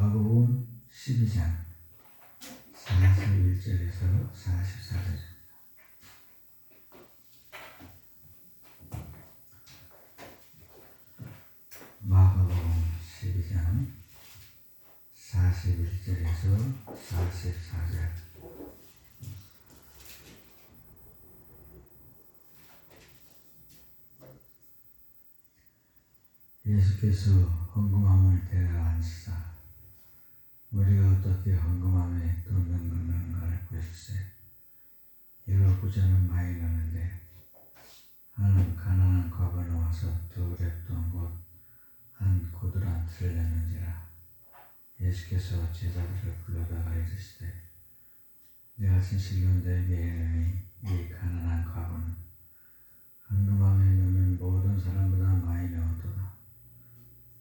마가복음 12장 41절에서 44절. 마가복음 12장 41절에서 44절. 예수께서 헌금함을 데려앉으사 우리가 어떻게 헌금함에 돈 넣는가를 보실세. 이로 부자는 많이 넣는데 하는 가난한 과부는 와서 두 렙돈 곧 한 고드란 틀을 넣는지라. 예수께서 제자들을 불러다가 이르시되 내가 진실로 너희에게 이르노니 이 가난한 과부는 헌금함에 넣는 모든 사람보다 많이 넣었도다.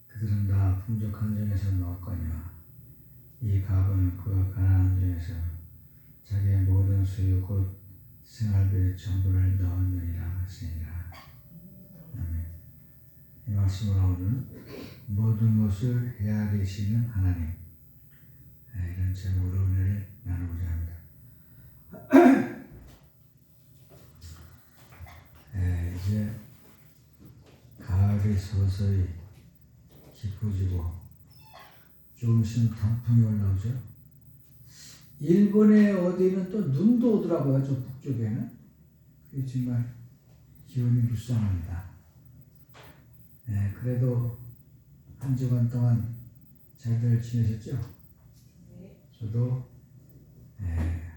그들은 다 풍족한 중에서 넣었거니와 이 과부는 그 가난한 중에서 자기의 모든 소유 곧 생활비의 전부를 넣었느니라 하시니라. 아멘. 이 말씀으로 오늘 모든 것을 헤아리시는 하나님, 이런 제목으로 은혜를 나누고자 합니다. 이제 가을이 서서히 깊어지고 조금씩 단풍이 올라오죠. 일본의 어디는 또 눈도 오더라고요. 저 북쪽에는. 그게 정말 기온이 불쌍합니다. 그래도 한 주간 동안 잘들 지내셨죠? 저도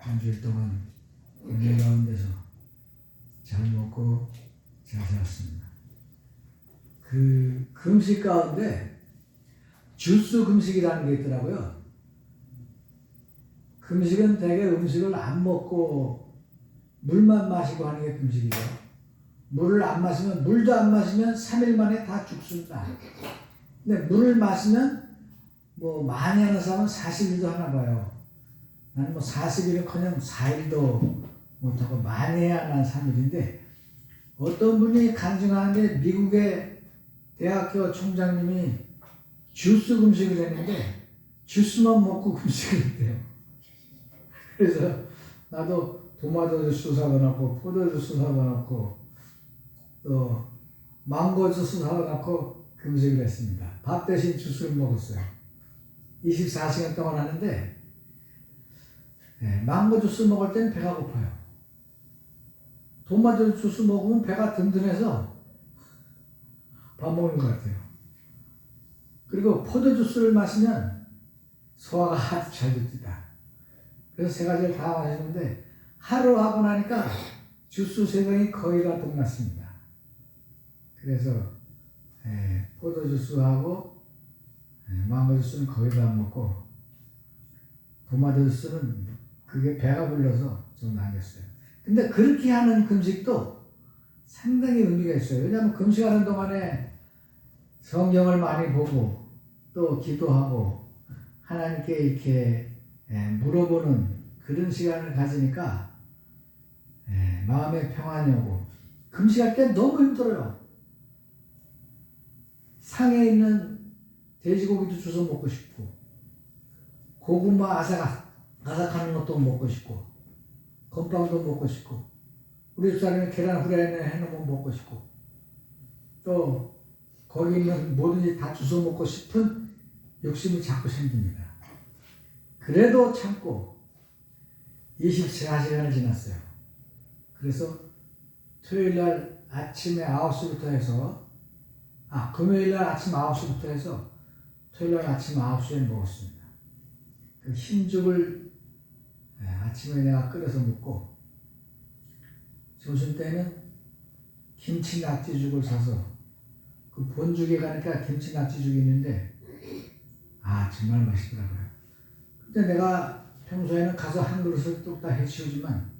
한 주일 동안 은혜 가운데서 잘 먹고 잘 살았습니다. 그 금식 가운데 주스 금식이라는 게 있더라고요. 금식은 대개 음식을 안 먹고 물만 마시고 하는 게 금식이죠. 물을 안 마시면, 물도 안 마시면 3일 만에 다 죽습니다. 근데 물을 마시면 뭐 많이 하는 사람은 40일도 하나 봐요. 나는 뭐 40일은커녕 4일도 못하고 많이 해야 난 3일인데, 어떤 분이 간증하는데 미국의 대학교 총장님이 주스 금식을 했는데 주스만 먹고 금식을 했대요. 그래서 나도 토마토 주스 사다 놓고 포도 주스 사다 놓고 또 망고 주스 사다 놓고 금식을 했습니다. 밥 대신 주스를 먹었어요. 24시간 동안 하는데 망고 주스 먹을 땐 배가 고파요. 토마토 주스 먹으면 배가 든든해서 밥 먹는 것 같아요. 그리고 포도 주스를 마시면 소화가 아주 잘 됩니다. 그래서 세 가지를 다 마시는데 하루 하고 나니까 주스 세 병이 거의 다 끝났습니다. 그래서 포도 주스하고 망고 주스는 거의 다 먹고 토마토 주스는 그게 배가 불러서 좀 남겼어요. 근데 그렇게 하는 금식도 상당히 의미가 있어요. 왜냐하면 금식하는 동안에 성경을 많이 보고 또 기도하고 하나님께 이렇게 물어보는 그런 시간을 가지니까 마음의 평안이 오고, 금식할 때 너무 힘들어요. 상에 있는 돼지고기도 주워 먹고 싶고 고구마 아삭아삭하는 것도 먹고 싶고 건빵도 먹고 싶고 우리 집사람이 계란 후라이를 해놓으면 먹고 싶고 또 거기 있는 뭐든지 다 주워 먹고 싶은 욕심이 자꾸 생깁니다. 그래도 참고 24시간을 지났어요. 그래서 토요일날 아침에 9시부터 해서 금요일날 아침 9시부터 해서 토요일날 아침 9시에 먹었습니다. 그 흰죽을 아침에 내가 끓여서 먹고 점심 때는 김치 낙지죽을 사서 그 본죽에 가니까 김치 낙지죽이 있는데 정말 맛있더라고요. 근데 내가 평소에는 가서 한 그릇을 뚝딱 해치우지만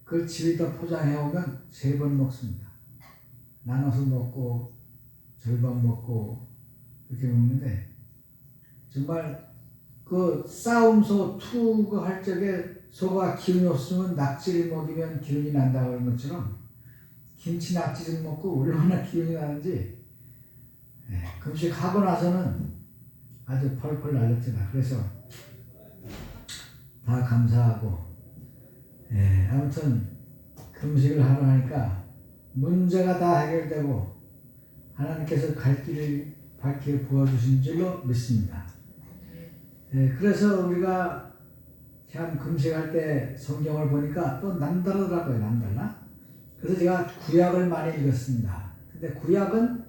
그걸 집에다 포장해 오면 3번 먹습니다. 나눠서 먹고 절반 먹고 이렇게 먹는데 정말 그 싸움소 투구 할 적에 소가 기운이 없으면 낙지를 먹이면 기운이 난다고 그런 것처럼 김치 낙지를 먹고 얼마나 기운이 나는지 금식하고 나서는 아주 펄펄 날렸잖아. 그래서 다 감사하고, 아무튼 금식을 하러 하니까 문제가 다 해결되고 하나님께서 갈 길을 밝게 부어주신 줄로 믿습니다. 그래서 우리가 참 금식할 때 성경을 보니까 또 남다르더라고요. 남달라. 그래서 제가 구약을 많이 읽었습니다. 근데 구약은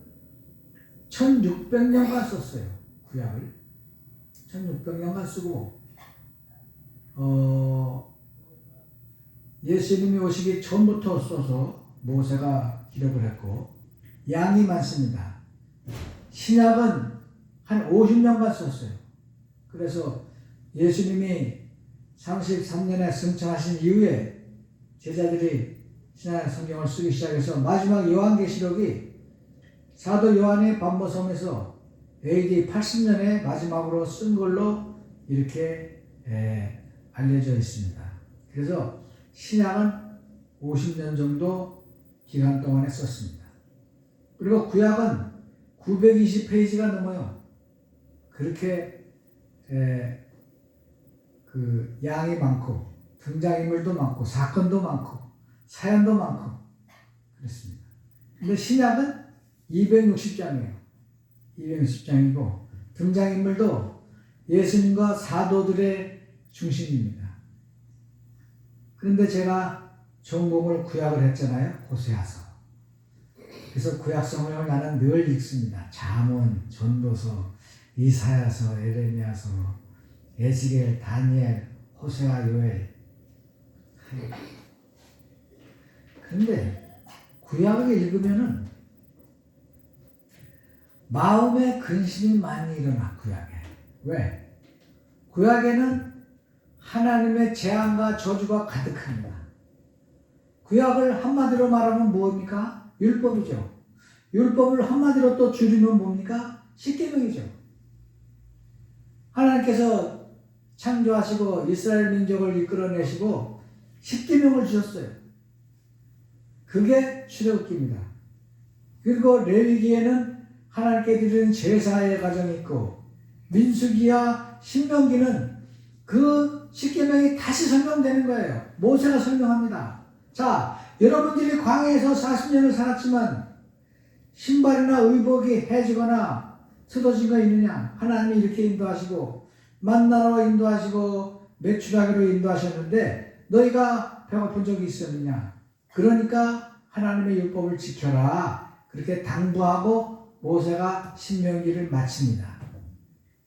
1600년간 썼어요. 구약을 1600년간 쓰고 예수님이 오시기 전부터 써서 모세가 기록을 했고 양이 많습니다. 신약은 한 50년간 썼어요. 그래서 예수님이 33년에 승천하신 이후에 제자들이 신약 성경을 쓰기 시작해서 마지막 요한계시록이 사도 요한의 반모섬에서 AD 80년에 마지막으로 쓴 걸로 이렇게 알려져 있습니다. 그래서 신약은 50년 정도 기간 동안에 썼습니다. 그리고 구약은 920페이지가 넘어요. 그렇게 그 양이 많고 등장인물도 많고 사건도 많고 사연도 많고 그렇습니다. 근데 신약은 260장이에요. 260장이고 등장인물도 예수님과 사도들의 중심입니다. 그런데 제가 전공을 구약을 했잖아요. 호세아서. 그래서 구약 성경을 나는 늘 읽습니다. 잠언, 전도서, 이사야서, 에레미야서, 에스겔, 다니엘, 호세아, 요엘. 그런데 구약을 읽으면은 마음에 근심이 많이 일어나. 구약에. 왜? 구약에는 하나님의 재앙과 저주가 가득합니다. 구약을 한마디로 말하면 뭡니까? 율법이죠. 율법을 한마디로 또 줄이면 뭡니까? 십계명이죠. 하나님께서 창조하시고 이스라엘 민족을 이끌어내시고 십계명을 주셨어요. 그게 출애굽기입니다. 그리고 레위기에는 하나님께 드리는 제사의 과정이 있고 민수기와 신명기는 그 십계명이 다시 설명되는 거예요. 모세가 설명합니다. 자, 여러분들이 광야에서 40년을 살았지만 신발이나 의복이 해지거나 틀어진 거 있느냐? 하나님이 이렇게 인도하시고 만나로 인도하시고 매출하기로 인도하셨는데 너희가 배고픈 적이 있었느냐? 그러니까 하나님의 율법을 지켜라. 그렇게 당부하고 모세가 신명기를 마칩니다.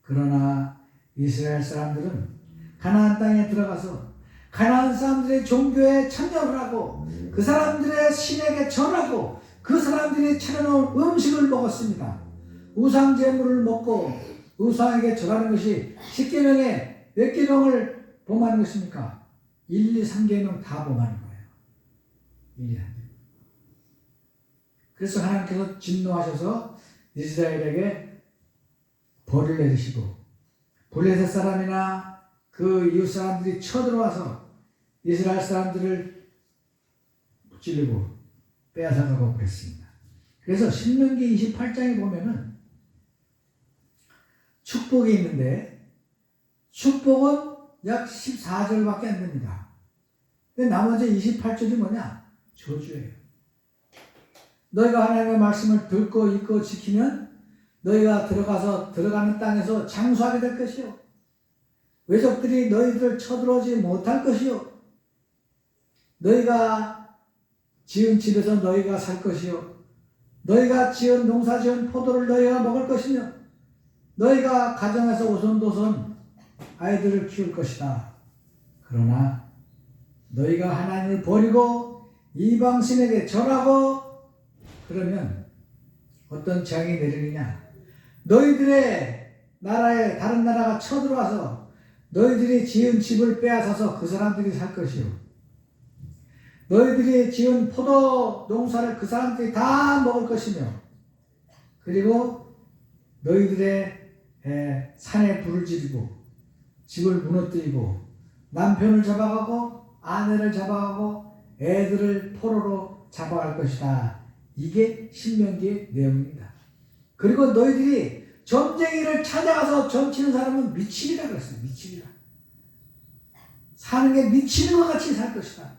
그러나 이스라엘 사람들은 가나안 땅에 들어가서 가나안 사람들의 종교에 참여를 하고 그 사람들의 신에게 절하고 그 사람들이 차려놓은 음식을 먹었습니다. 우상 제물을 먹고 우상에게 절하는 것이 10계명에 몇 계명을 범하는 것입니까? 1, 2, 3계명 다 범하는 거예요. 1, 2, 3계명. 그래서 하나님께서 진노하셔서 이스라엘에게 벌을 내리시고 블레셋 사람이나 그 이웃 사람들이 쳐들어와서 이스라엘 사람들을 찔리고 빼앗아가고 그랬습니다. 그래서 신명기 28장에 보면은 축복이 있는데 축복은 약 14절밖에 안 됩니다. 근데 나머지 28절이 뭐냐? 저주예요. 너희가 하나님의 말씀을 듣고 읽고 지키면 너희가 들어가는 땅에서 장수하게 될 것이요. 외적들이 너희들을 쳐들어오지 못할 것이요. 너희가 지은 집에서 너희가 살 것이요. 너희가 지은 농사 지은 포도를 너희가 먹을 것이며 너희가 가정에서 오손도손 아이들을 키울 것이다. 그러나 너희가 하나님을 버리고 이방신에게 절하고 그러면 어떤 재앙이 내리느냐? 너희들의 나라에 다른 나라가 쳐들어와서 너희들이 지은 집을 빼앗아서 그 사람들이 살 것이요. 너희들이 지은 포도 농사를 그 사람들이 다 먹을 것이며 그리고 너희들의 산에 불을 지르고 집을 무너뜨리고 남편을 잡아가고 아내를 잡아가고 애들을 포로로 잡아갈 것이다. 이게 신명기의 내용입니다. 그리고 너희들이 점쟁이를 찾아가서 점치는 사람은 미치리라 그랬어요. 미치리라. 사는 게 미치는 것 같이 살 것이다.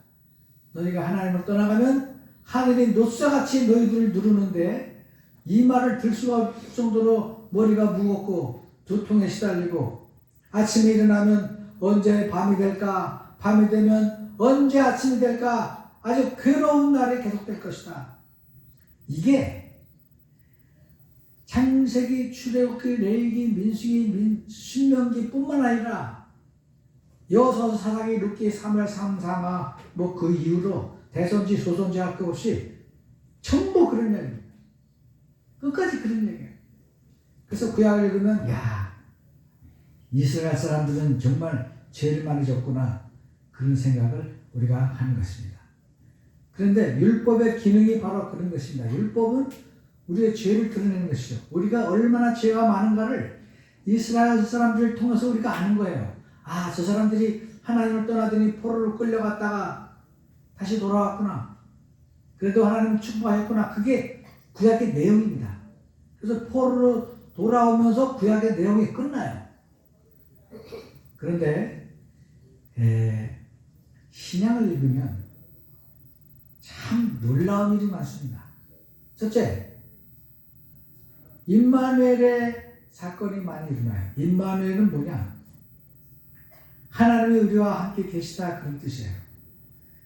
너희가 하나님을 떠나가면 하늘이 노쇠같이 너희들을 누르는데 이 말을 들 수가 없을 정도로 머리가 무겁고 두통에 시달리고 아침에 일어나면 언제 밤이 될까? 밤이 되면 언제 아침이 될까? 아주 괴로운 날이 계속될 것이다. 이게 창세기, 출애굽기, 레위기, 민수기, 신명기 뿐만 아니라 여호수아, 사사기, 룻기, 사무엘, 삼상하 뭐 그 이후로 대선지, 소선지 할 것 없이 전부 그런 얘기입니다. 끝까지 그런 얘기예요. 그래서 구약을 읽으면 야, 이스라엘 사람들은 정말 죄를 많이 졌구나 그런 생각을 우리가 하는 것입니다. 그런데 율법의 기능이 바로 그런 것입니다. 율법은 우리의 죄를 드러내는 것이죠. 우리가 얼마나 죄가 많은가를 이스라엘 사람들을 통해서 우리가 아는 거예요. 아, 저 사람들이 하나님을 떠나더니 포로로 끌려갔다가 다시 돌아왔구나. 그래도 하나님 축복하였구나. 그게 구약의 내용입니다. 그래서 포로로 돌아오면서 구약의 내용이 끝나요. 그런데 신약을 읽으면 참 놀라운 일이 많습니다. 첫째, 임마누엘의 사건이 많이 일어나요. 임마누엘은 뭐냐? 하나님이 우리와 함께 계시다 그런 뜻이에요.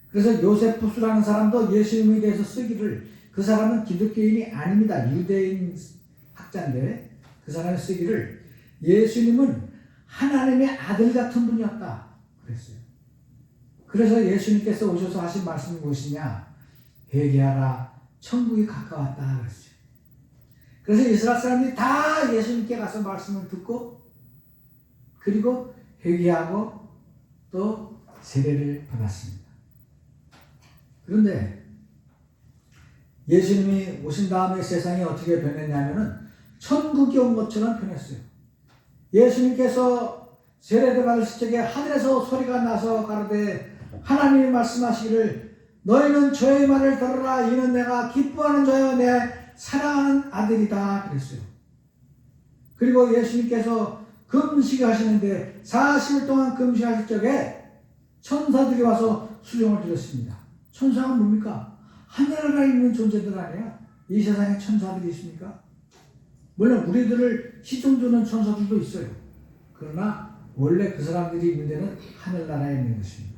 그래서 요세푸스라는 사람도 예수님에 대해서 쓰기를 그 사람은 기독교인이 아닙니다. 유대인 학자인데 그 사람이 쓰기를 예수님은 하나님의 아들 같은 분이었다 그랬어요. 그래서 예수님께서 오셔서 하신 말씀이 무엇이냐? 회개하라 천국이 가까웠다 그랬어요. 그래서 이스라엘 사람들이 다 예수님께 가서 말씀을 듣고 그리고 회개하고 또 세례를 받았습니다. 그런데 예수님이 오신 다음에 세상이 어떻게 변했냐면은 천국이 온 것처럼 변했어요. 예수님께서 세례를 받으실 적에 하늘에서 소리가 나서 가로되 하나님이 말씀하시기를 너희는 저의 말을 들으라 이는 내가 기뻐하는 자요 내 사랑하는 아들이다 그랬어요. 그리고 예수님께서 금식하시는데 40일 동안 금식하실 적에 천사들이 와서 수종을 드렸습니다. 천사가 뭡니까? 하늘나라에 있는 존재들 아니에요? 이 세상에 천사들이 있습니까? 물론 우리들을 시중 두는 천사들도 있어요. 그러나 원래 그 사람들이 있는 데는 하늘나라에 있는 것입니다.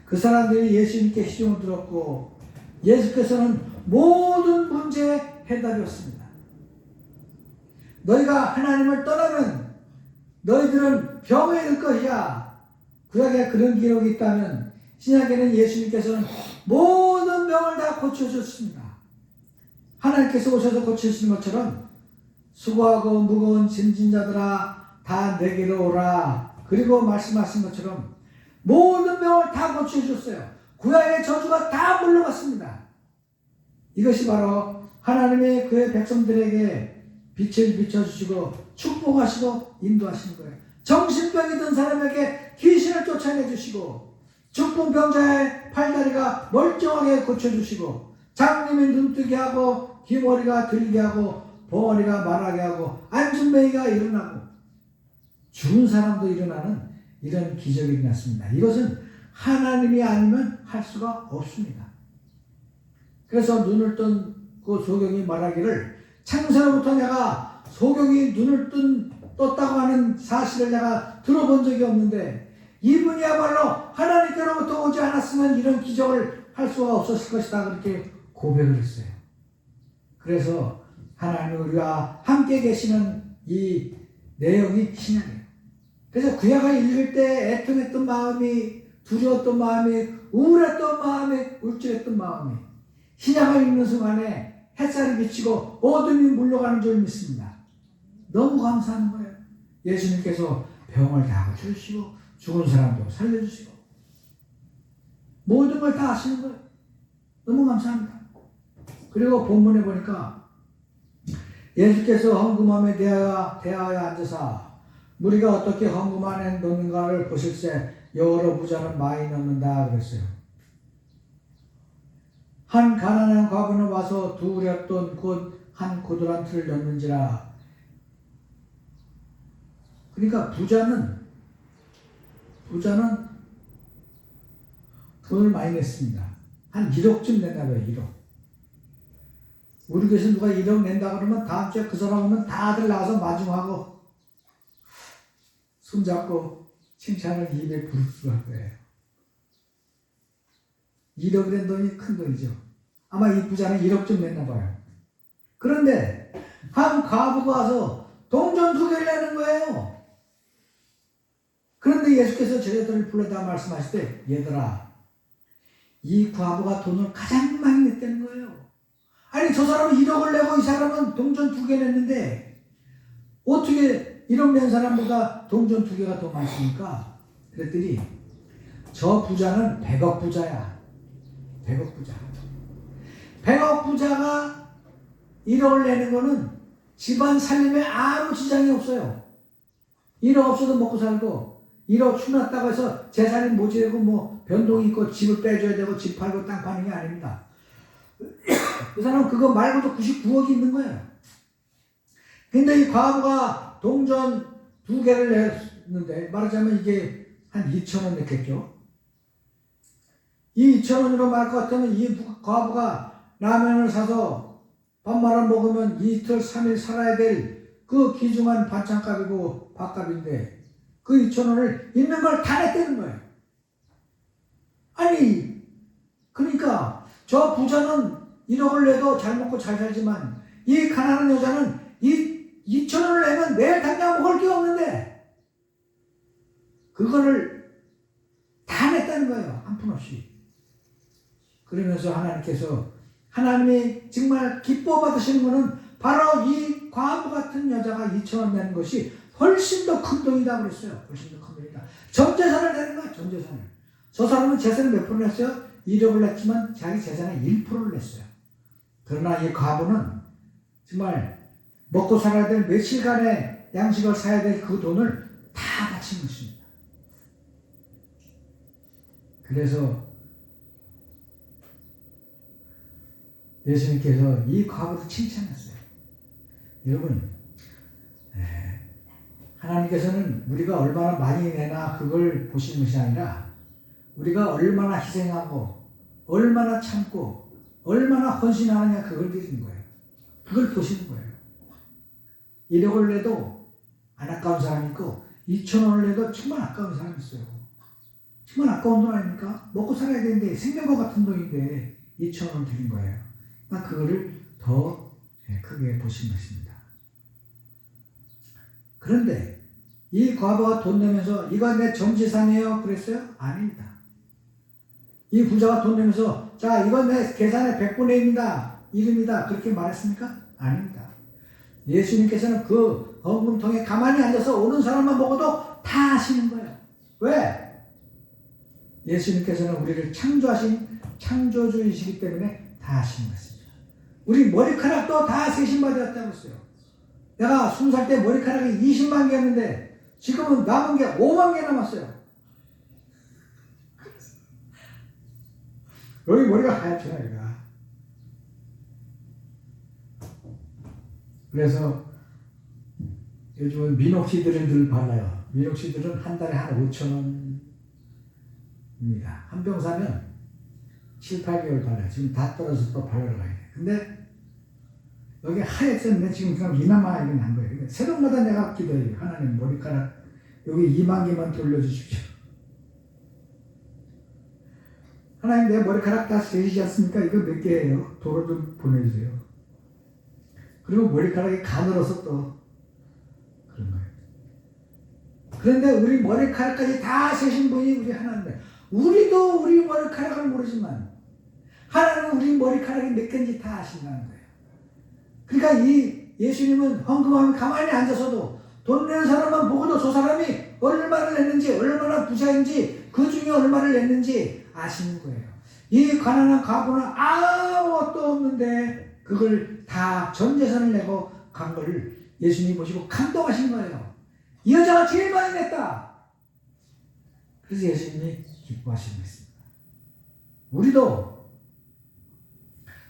그 사람들이 예수님께 시중을 들었고 예수께서는 모든 문제의 해답이었습니다. 너희가 하나님을 떠나면 너희들은 병에 들 것이야. 구약에 그런 기록이 있다면 신약에는 예수님께서는 모든 병을 다 고쳐주셨습니다. 하나님께서 오셔서 고쳐주신 것처럼 수고하고 무거운 짐진 자들아 다 내게로 오라. 그리고 말씀하신 것처럼 모든 병을 다 고쳐주셨어요. 구약의 저주가 다 물러갔습니다. 이것이 바로 하나님의 그의 백성들에게 빛을 비춰주시고 축복하시고 인도하시는 거예요. 정신병이 든 사람에게 귀신을 쫓아내주시고 중풍병자의 팔다리가 멀쩡하게 고쳐주시고 장님이 눈뜨게 하고 귀머리가 들리게 하고 벙어리가 말하게 하고 안순매이가 일어나고 죽은 사람도 일어나는 이런 기적이 일어났습니다. 이것은 하나님이 아니면 할 수가 없습니다. 그래서 눈을 뜬 그 소경이 말하기를 창세로부터 내가 소경이 눈을 떴다고 하는 사실을 내가 들어본 적이 없는데 이분이야말로 하나님께로부터 오지 않았으면 이런 기적을 할 수가 없었을 것이다 그렇게 고백을 했어요. 그래서 하나님 우리와 함께 계시는 이 내용이 신약이에요. 그래서 구약을 읽을 때 애통했던 마음이 두려웠던 마음이 우울했던 마음이 울적했던 마음이 신약을 읽는 순간에 햇살이 비치고 어둠이 물러가는 줄 믿습니다. 너무 감사한 거예요. 예수님께서 병을 다 고쳐주시고 죽은 사람도 살려주시고 모든 걸 다 하시는 거예요. 너무 감사합니다. 그리고 본문에 보니까 예수께서 헌금함에 대하여 앉으사 무리가 어떻게 헌금 안에 넣는가를 보실새 여러 부자는 많이 넣는다 그랬어요. 한 가난한 과부는 와서 두 우렸돈 곧 한 고두란 틀을 넣는지라 그러니까 부자는 돈을 많이 냈습니다. 한 1억쯤 냈나 봐요. 1억. 우리 교회에서 누가 1억 낸다 그러면 다음 주에 그 사람 오면 다들 나가서 마중하고 손잡고 칭찬을 입에 부르고 할 거예요. 1억 낸 돈이 큰 돈이죠. 아마 이 부자는 1억쯤 냈나 봐요. 그런데 한 과부가 와서 동전 2개를 내는 거예요. 그런데 예수께서 제자들을 불러다 말씀하실 때, 얘들아, 이 과부가 돈을 가장 많이 냈다는 거예요. 아니, 저 사람은 1억을 내고 이 사람은 동전 2개 냈는데 어떻게 1억 낸 사람보다 동전 2개가 더 많습니까? 그랬더니 저 부자는 100억 부자야. 100억 부자. 100억 부자가 1억을 내는 거는 집안 살림에 아무 지장이 없어요. 1억 없어도 먹고 살고, 1억 추났다고 해서 재산이 모자라고 뭐 변동이 있고 집을 빼줘야 되고 집 팔고 땅 파는 게 아닙니다. 그 사람은 그거 말고도 99억이 있는 거예요. 근데 이 과부가 동전 2개를 냈는데, 말하자면 이게 한 2,000원 냈겠죠. 이 2,000원으로 말할 것 같으면 이 과부가 라면을 사서 밥 말아 먹으면 이틀 3일 살아야 될 그 귀중한 반찬값이고 밥값인데 그 2,000원을 있는 걸 다 냈다는 거예요. 아니, 그러니까 저 부자는 1억을 내도 잘 먹고 잘 살지만 이 가난한 여자는 이 2,000원을 내면 내일 당장 먹을 게 없는데 그거를 다 냈다는 거예요. 한 푼 없이. 그러면서 하나님이 정말 기뻐 받으시는 것은 바로 이 과부 같은 여자가 2,000원 내는 것이 훨씬 더 큰 돈이다 그랬어요. 훨씬 더 큰 돈이다. 전 재산을 내는 거야. 전 재산을. 저 사람은 재산을 몇 프로 냈어요? 1억을 냈지만 자기 재산의 1%를 냈어요. 그러나 이 과부는 정말 먹고 살아야 될 며칠간의 양식을 사야 될 그 돈을 다 바친 것입니다. 그래서 예수님께서 이 과부를 칭찬했어요. 여러분, 하나님께서는 우리가 얼마나 많이 내나 그걸 보시는 것이 아니라 우리가 얼마나 희생하고 얼마나 참고 얼마나 헌신하느냐 그걸 보시는 거예요. 그걸 보시는 거예요. 1억을 내도 안 아까운 사람이 있고 2,000원을 내도 정말 아까운 사람이 있어요. 정말 아까운 돈 아닙니까? 먹고 살아야 되는데 생명과 같은 돈인데 2,000원 드린 거예요. 그러니까 그거를 더 크게 보신 것입니다. 그런데 이 과부가 돈 내면서 이거 내 전 재산이에요 그랬어요? 아닙니다. 이 부자가 돈 내면서 자 이건 내 계산의 100분의 1입니다 그렇게 말했습니까? 아닙니다. 예수님께서는 그 헌금통에 가만히 앉아서 오는 사람만 먹어도 다 하시는 거예요. 왜? 예수님께서는 우리를 창조하신 창조주이시기 때문에 다 하시는 것입니다. 우리 머리카락도 다 세심받았다고 했어요. 내가 20살 때 머리카락이 20만 개였는데 지금은 남은 게 5만 개 남았어요. 여기 머리가 하얗잖아, 얘가. 그래서 요즘은 미녹시딜을 늘 발라요. 미녹시딜은 한 달에 한 5,000원입니다. 한 병 사면 7, 8개월 발라요. 지금 다 떨어져서 또 발라러 가야 돼. 근데 여기 하얗었는데 지금 그냥 이나마하게 난 거예요. 새벽마다 내가 기도해요. 하나님 머리카락 여기 2만 개만 돌려주십시오. 하나님 내 머리카락 다 세시지 않습니까? 이거 몇 개예요? 도로 좀 보내주세요. 그리고 머리카락이 가늘어서 또 그런 거예요. 그런데 우리 머리카락까지 다 세신 분이 우리 하나님인데 우리도 우리 머리카락을 모르지만 하나님은 우리 머리카락이 몇 개인지 다 아신다는 거예요. 그러니까 이 예수님은 헌금하면 가만히 앉아서도 돈 내는 사람만 보고도 저 사람이 얼마를 냈는지 얼마나 부자인지 그 중에 얼마를 냈는지 아시는 거예요. 이 가난한 과부는 아무것도 없는데 그걸 다 전 재산을 내고 간 걸 예수님이 보시고 감동하신 거예요. 이 여자가 제일 많이 냈다. 그래서 예수님이 기뻐하시는 것입니다. 우리도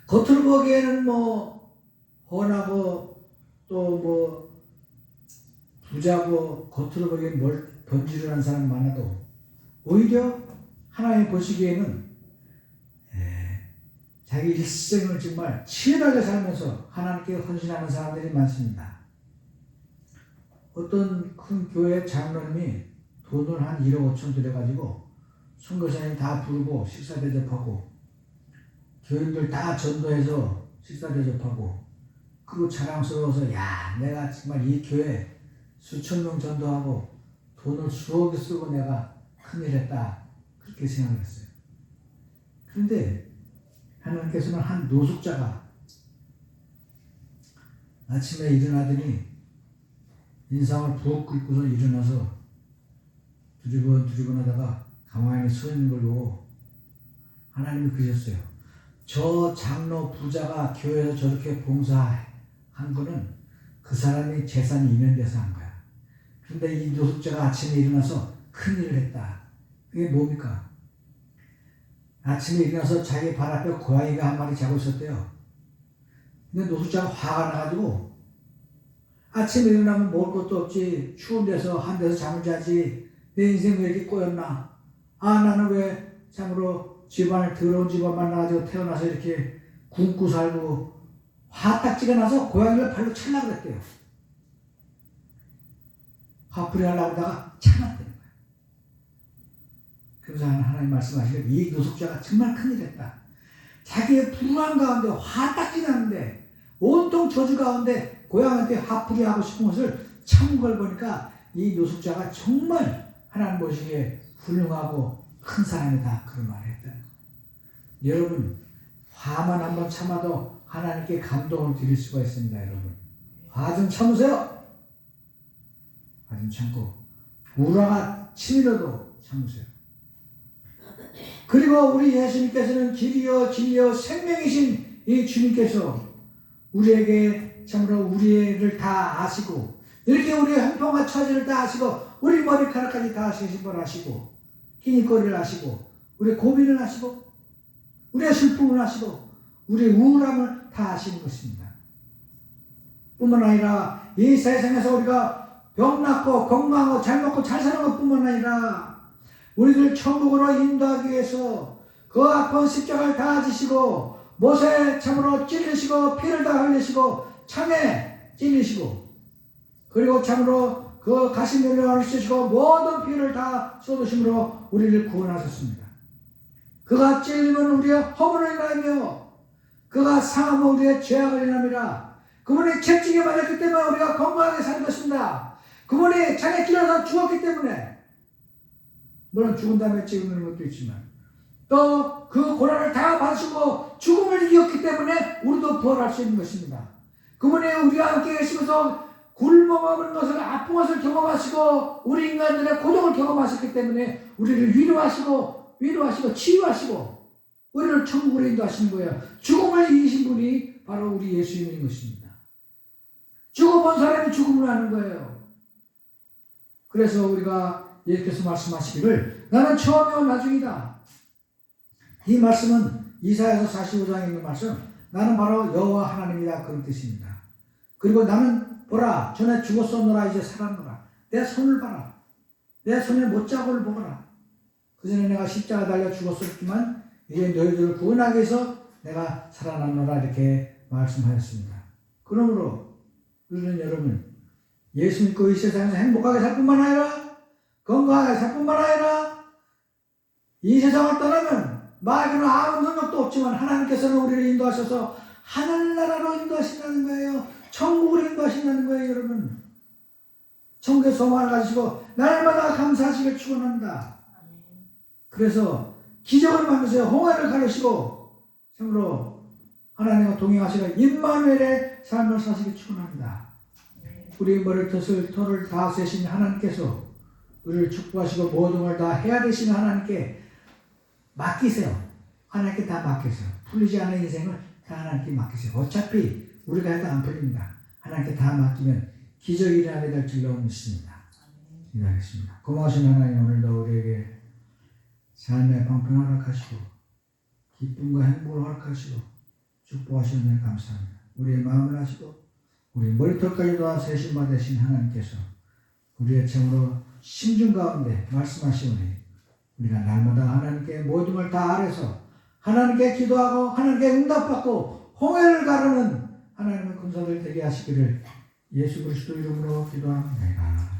겉으로 보기에는 뭐 헌하고 또 뭐 부자고 겉으로 보기엔 번지르한 사람 많아도 오히려 하나님 보시기에는 자기 일생을 정말 치열하게 살면서 하나님께 헌신하는 사람들이 많습니다. 어떤 큰 교회 장로님이 돈을 한 1억 5천 들여가지고 선교사님 다 부르고 식사 대접하고 교인들 다 전도해서 식사 대접하고 그리고 자랑스러워서 야 내가 정말 이 교회 수천 명 전도하고 돈을 수억을 쓰고 내가 큰일 했다 그렇게 생각을 했어요. 그런데 하나님께서는 한 노숙자가 아침에 일어나더니 인상을 부엌 긁고서 일어나서 두리번 하다가 가만히 서 있는 걸 보고 하나님이 그러셨어요. 저 장로 부자가 교회에서 저렇게 봉사한 거는 그 사람이 재산이 이면돼서 한 거야. 그런데 이 노숙자가 아침에 일어나서 큰일을 했다. 그게 뭡니까? 아침에 일어나서 자기 발 앞에 고양이가 한 마리 자고 있었대요. 근데 노숙자가 화가 나가지고 아침에 일어나면 먹을 것도 없지 추운 데서 한 데서 잠을 자지 내 인생 왜 이렇게 꼬였나 나는 왜 참으로 집안을 더러운 집안 만나가지고 태어나서 이렇게 굶고 살고 화딱지가 나서 고양이를 발로 찰라 그랬대요. 화풀이 하려고 하다가 참았대요. 그래서 하나님 말씀하시길 이 노숙자가 정말 큰일했다. 자기의 불안 가운데 화딱지 나는데 온통 저주 가운데 고향한테 화풀이 하고 싶은 것을 참은 걸 보니까 이 노숙자가 정말 하나님 보시기에 훌륭하고 큰 사람이다 그런 말을 했다는 거예요. 여러분 화만 한번 참아도 하나님께 감동을 드릴 수가 있습니다. 여러분 화 좀 참으세요. 화 좀 참고 우라가 치밀어도 참으세요. 그리고 우리 예수님께서는 길이요 진리요 생명이신 이 주님께서 우리에게 참으로 우리를 다 아시고 이렇게 우리의 형편과 처지를 다 아시고 우리 머리카락까지 다 세심벌하시고 끼니거리를 아시고 우리의 고민을 아시고 우리의 슬픔을 아시고 우리의 우울함을 다 아시는 것입니다. 뿐만 아니라 이 세상에서 우리가 병났고 건강하고 잘 먹고 잘 사는 것뿐만 아니라 우리들 천국으로 인도하기 위해서 그 아픈 십자가를 다 지시고 못에 참으로 찔리시고 피를 다 흘리시고 창에 찔리시고 그리고 참으로 그 가시면을 쓰시고 모든 피를 다 쏟으심으로 우리를 구원하셨습니다. 그가 찔리면 우리의 허물을 인하며 그가 상하면 우리의 죄악을 인함이라. 그분이 채찍에 맞았기 때문에 우리가 건강하게 사는 것입니다. 그분이 창에 찔려서 죽었기 때문에 물론 죽은 다음에 찍는 것도 있지만 또 그 고난을 다 받으시고 죽음을 이겼기 때문에 우리도 부활할 수 있는 것입니다. 그분이 우리와 함께 계시면서 굶어먹는 것을 아픈 것을 경험하시고 우리 인간들의 고통을 경험하셨기 때문에 우리를 위로하시고 치유하시고 우리를 천국으로 인도하시는 거예요. 죽음을 이기신 분이 바로 우리 예수님인 것입니다. 죽어본 사람이 죽음을 아는 거예요. 그래서 우리가 예수께서 말씀하시기를 나는 처음이요 나중이다. 이 말씀은 이사야서 45장에 있는 말씀 나는 바로 여호와 하나님이다 그런 뜻입니다. 그리고 나는 보라 전에 죽었었노라 이제 살았노라. 내 손을 봐라. 내 손에 못자국을 보거라. 그전에 내가 십자가 달려 죽었었지만 이제 너희들을 구원하기 위해서 내가 살아났노라 이렇게 말씀하였습니다. 그러므로 우리는 여러분 예수 믿고 이 세상에서 행복하게 살 뿐만 아니라 건강하게 살 뿐만 아니라 이 세상을 떠나면 말고는 아무 능력도 없지만 하나님께서는 우리를 인도하셔서 하늘나라로 인도하신다는 거예요. 천국으로 인도하신다는 거예요. 여러분 천국의 소망을 가지시고 날마다 감사하시길 축원합니다. 그래서 기적을 만드세요. 홍해를 가르시고 참으로 하나님과 동행하시는 임마누엘의 삶을 사시길 축원합니다. 우리 머리털을 털을 다 세신 하나님께서 우리를 축복하시고 모든 걸 다 해야 되시는 하나님께 맡기세요. 하나님께 다 맡기세요. 풀리지 않은 인생을 다 하나님께 맡기세요. 어차피 우리가 해도 안 풀립니다. 하나님께 다 맡기면 기적이 일어나게 될 줄로 믿습니다. 기도하겠습니다. 고마우신 하나님 오늘도 우리에게 삶의 방편을 허락하시고 기쁨과 행복을 허락하시고 축복하시는 데 감사합니다. 우리의 마음을 하시고 우리 머리털까지 다 세심받으신 하나님께서 우리의 청으로 심중 가운데 말씀하시오니 우리가 날마다 하나님께 모든 걸 다 아뢰서 하나님께 기도하고 하나님께 응답받고 홍해를 가르는 하나님의 군사들 되게 하시기를 예수 그리스도 이름으로 기도합니다.